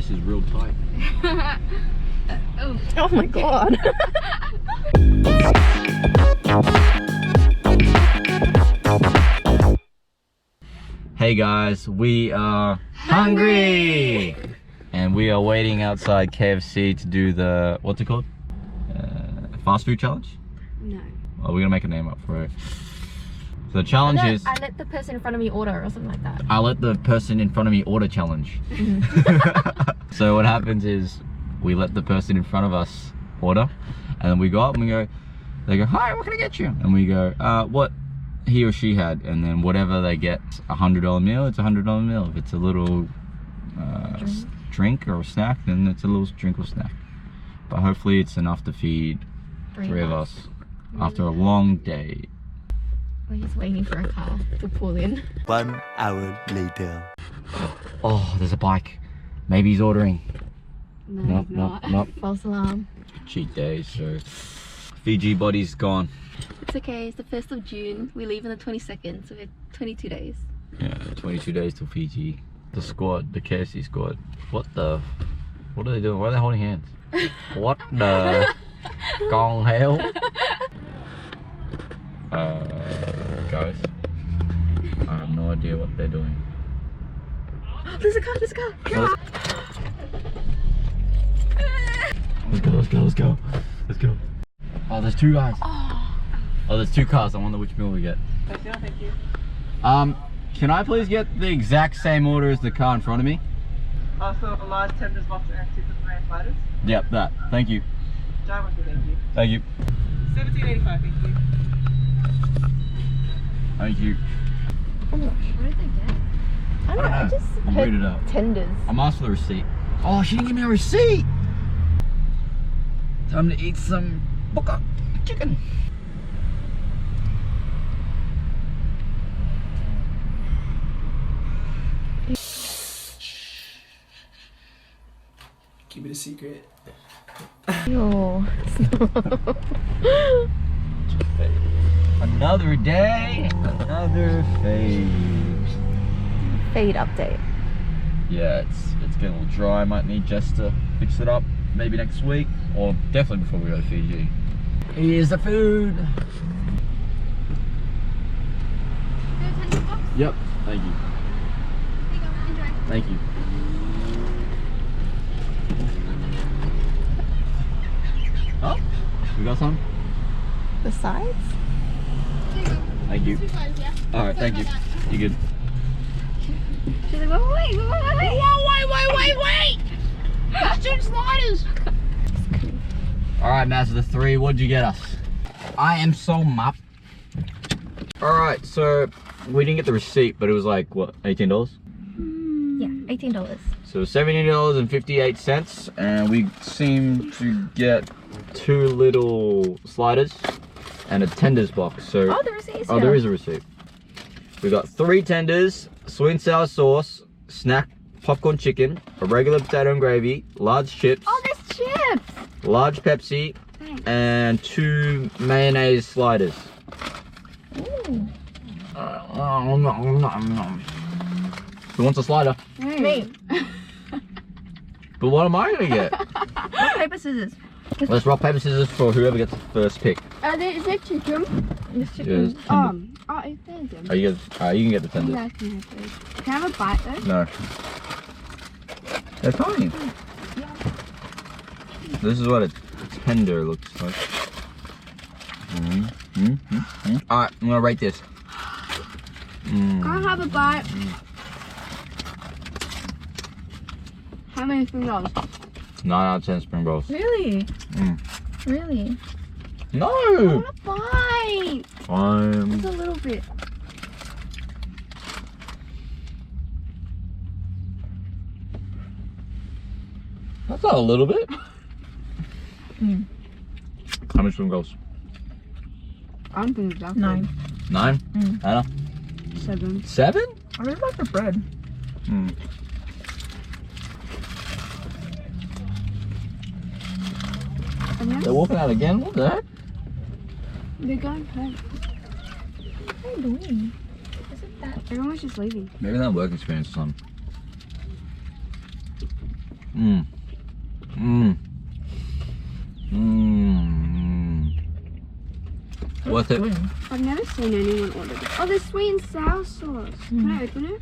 ice is real tight. Oh my god. Hey guys, we are hungry! And we are waiting outside KFC to do the, what's it called? Fast food challenge? No. Oh, we're gonna make a name up for it. So the challenge is... I let the person in front of me order or something like that. I let the person in front of me order challenge. So what happens is, we let the person in front of us order, and then we go up and we go, they go, hi, what can I get you? And we go, what he or she had, and then whatever they get, $100 meal, it's $100 meal. If it's a little drink or a snack, then it's a little drink or snack. But hopefully it's enough to feed three of us after a long day. We're just waiting for a car to pull in. 1 hour later. Oh, there's a bike. Maybe he's ordering. No, Nope. False alarm. Cheat day, so Fiji body's gone. It's okay, it's the 1st of June. We leave on the 22nd, so we have 22 days. Yeah, 22 days till Fiji. The squad, the KFC squad. What are they doing? Why are they holding hands? What the con hell? Guys, I have no idea what they're doing. There's a car, there's a car! Let's go. Oh, there's two guys. Oh, there's two cars. I wonder which meal we get. Thank you. Can I please get the exact same order as the car in front of me? Also, a large tenders box and 2 different sliders. Yep, that. Thank you. John, thank you. Thank you. $17.85, thank you. Thank you. Oh my gosh, what did they get? I don't know, I just I'm heard booted up. tenders. I'm asked for the receipt. Oh, she didn't give me a receipt! Time to eat some buka chicken. Keep it a secret. Yo. Another day, another phase. Fade update. Yeah, it's getting a little dry. I might need Jess to fix it up maybe next week, or definitely before we go to Fiji. Here's the food. Yep, thank you. Thank you. Oh, we got some? The sides? Thank you. Alright, thank you. You good? She's like, wait! There's 2 sliders! Alright, Mazda 3, what'd you get us? I am so mup. Alright, so we didn't get the receipt, but it was like, what, $18? Yeah, $18. So $17.58, and we seem to get 2 little sliders and a tenders box. So Oh, the receipt is oh, there is a receipt. We got 3 tenders, sweet and sour sauce, snack popcorn chicken, a regular potato and gravy, large chips, Oh, there's chips! large Pepsi, Thanks. and 2 mayonnaise sliders. Ooh. Who wants a slider? Me. But what am I gonna get? Rock, paper, scissors. Let's rock, paper, scissors for whoever gets the first pick. Is there chicken? There's Yes, chicken. tender. It's there then. Oh, you can get the tenders. Yeah, can I have a bite though? No. They're tiny. Yeah. This is what a tender looks like. Alright, I'm gonna rate this. Can I have a bite? How many spring rolls? 9 out of 10 spring rolls. Really? Really? I No! want a bite! Fine. Just a little bit. That's not a little bit. How many spring rolls? I'm thinking exactly. 9. 9? Anna? 7. 7? I really like the bread. They're walking out again? What the heck? They're going home. What are you doing? Isn't that? Everyone's just leaving. Maybe that work experience or something. Mmm. Mmm. Mmm. Worth it. I've never seen anyone order this. Oh, there's sweet and sour sauce. Can I open it?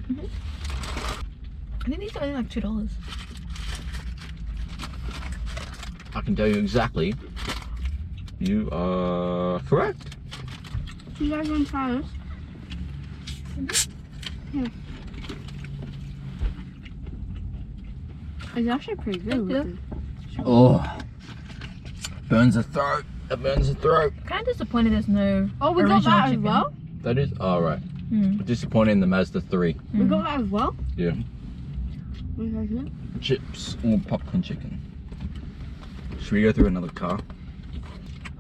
I think these are only like $2. I can tell you exactly. You are correct. You guys want to try this? Yeah. It's actually pretty good. Oh. Burns the throat. It burns the throat. Kind of disappointed there's no. Oh, we got original that as chicken. well? That is alright. Disappointed in the Mazda 3. We got that as well? Yeah. Okay. Chips or popcorn chicken. Should we go through another car?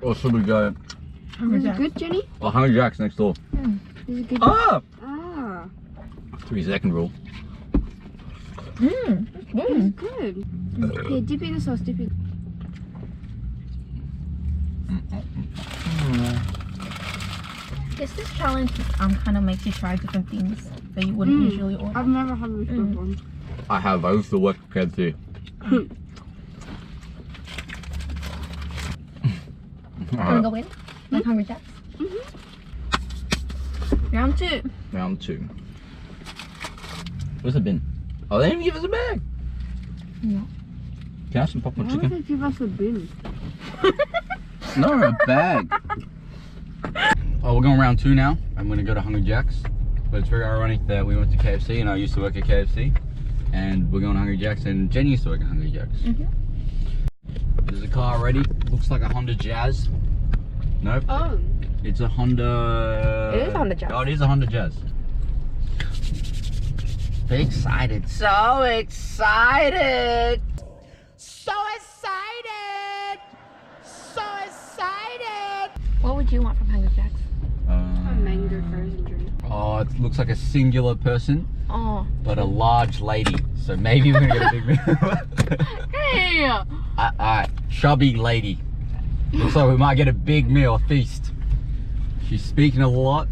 Or should we go? Is it good, Jenny? Oh, Hungry Jack's next door. Is it good? Ah! Ah. 3-second rule. It's good. Here, dip in the sauce, dip in. Yes, this challenge kind of makes you try different things that you wouldn't usually order. I've never had this before. I have. I used to work at KFC. Wanna go in? Like Hungry Jacks? Round 2. Round 2. Where's the bin? Oh, they didn't give us a bag. No. Can I have some popcorn Why would chicken? they give us a bin? No, a bag. Oh, we're going round 2 now. I'm gonna go to Hungry Jack's. But it's very ironic that we went to KFC and I used to work at KFC. And we're going to Hungry Jack's and Jenny used to work at Hungry Jack's. There's a car already. Looks like a Honda Jazz. Nope. Oh. It's a Honda... It is a Honda Jazz. Oh, it is a Honda Jazz. Very excited. So excited! So excited! So excited! What would you want from Hungry Jacks? A mango frozen drink. Oh, it looks like a singular person, Oh. but a large lady. So maybe we're gonna get a big meal. Hey! Alright, chubby lady. Looks like we might get a big meal, a feast. She's speaking a lot.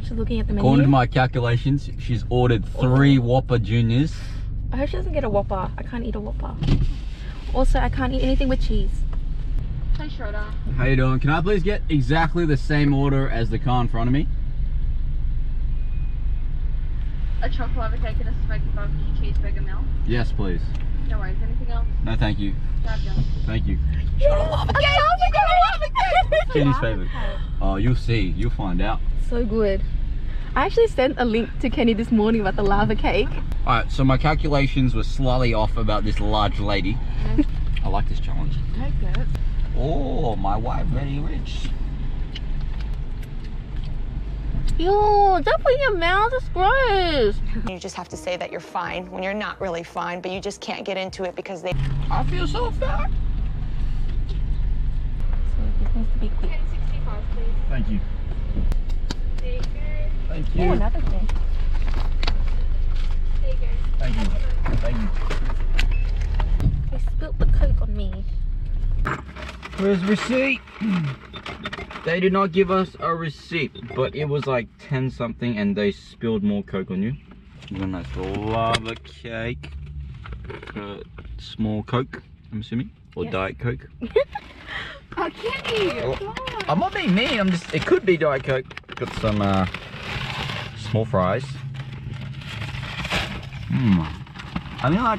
She's looking at the menu. According to my calculations, she's ordered 3 Whopper Juniors. I hope she doesn't get a Whopper. I can't eat a Whopper. Also, I can't eat anything with cheese. Hey, Schroeder. How you doing? Can I please get exactly the same order as the car in front of me? A chocolate lava cake and a smoky barbecue cheeseburger meal. Yes, please. No worries. Anything else? No, thank you. Thank you. Jenny's favorite. Oh, you'll see. You'll find out. So good. I actually sent a link to Kenny this morning about the lava cake. Alright, so my calculations were slightly off about this large lady. I like this challenge. Take it. Oh, my wife very rich. Yo, don't put in your mouth, it's gross. You just have to say that you're fine when you're not really fine, but you just can't get into it because they... I feel so fat. So this needs to be quick. 1065, please. Thank you. There you go. Thank Oh, you. another thing. There you go. Thank you. Thank you. They spilled the Coke on me. Where's the receipt? They did not give us a receipt, but it was like 10 something and they spilled more Coke on you. You got a nice lava cake. Small Coke, I'm assuming. Or Yes. Diet Coke. Oh, Kenny! Oh, I'm not being mean, I'm just, it could be Diet Coke. Got some small fries. I mean, I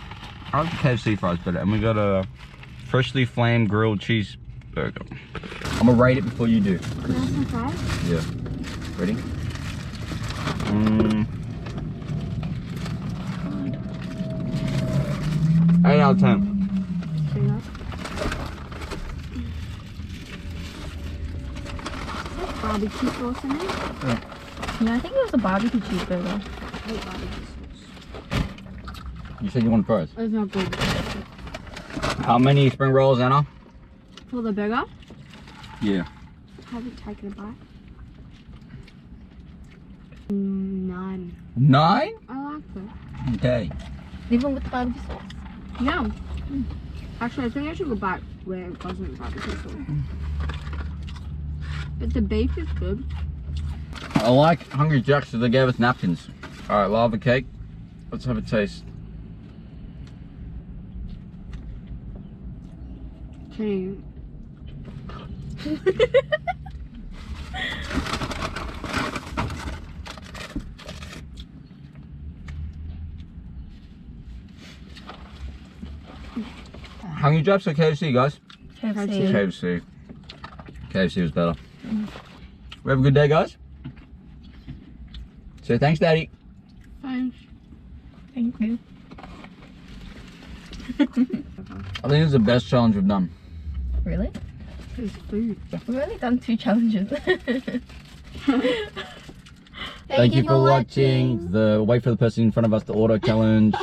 like KFC fries better. And we got a freshly flamed grilled cheeseburger. I'm gonna rate it before you do. Yeah. Ready? 8 out of 10. Barbecue sauce in it? Yeah, I think it was a barbecue cheeseburger. I hate barbecue sauce. You said you want fries. It's not good. How many spring rolls, Anna? For the burger, Yeah. haven't taken a bite. 9. 9? I like it. Okay. Even with the barbecue sauce. Yeah. Actually, I think I should go back where it wasn't barbecue sauce. But the beef is good. I like Hungry Jack's, so they gave us napkins. Alright, lava cake. Let's have a taste. Okay. Hungry Japs or KFC, guys? KFC. KFC. KFC was better. We have a good day, guys. Say thanks, Daddy. Thanks. Thank you. I think it's the best challenge we've done. Really? It's food. We've only done 2 challenges. Thank you for watching the wait for the person in front of us to order challenge.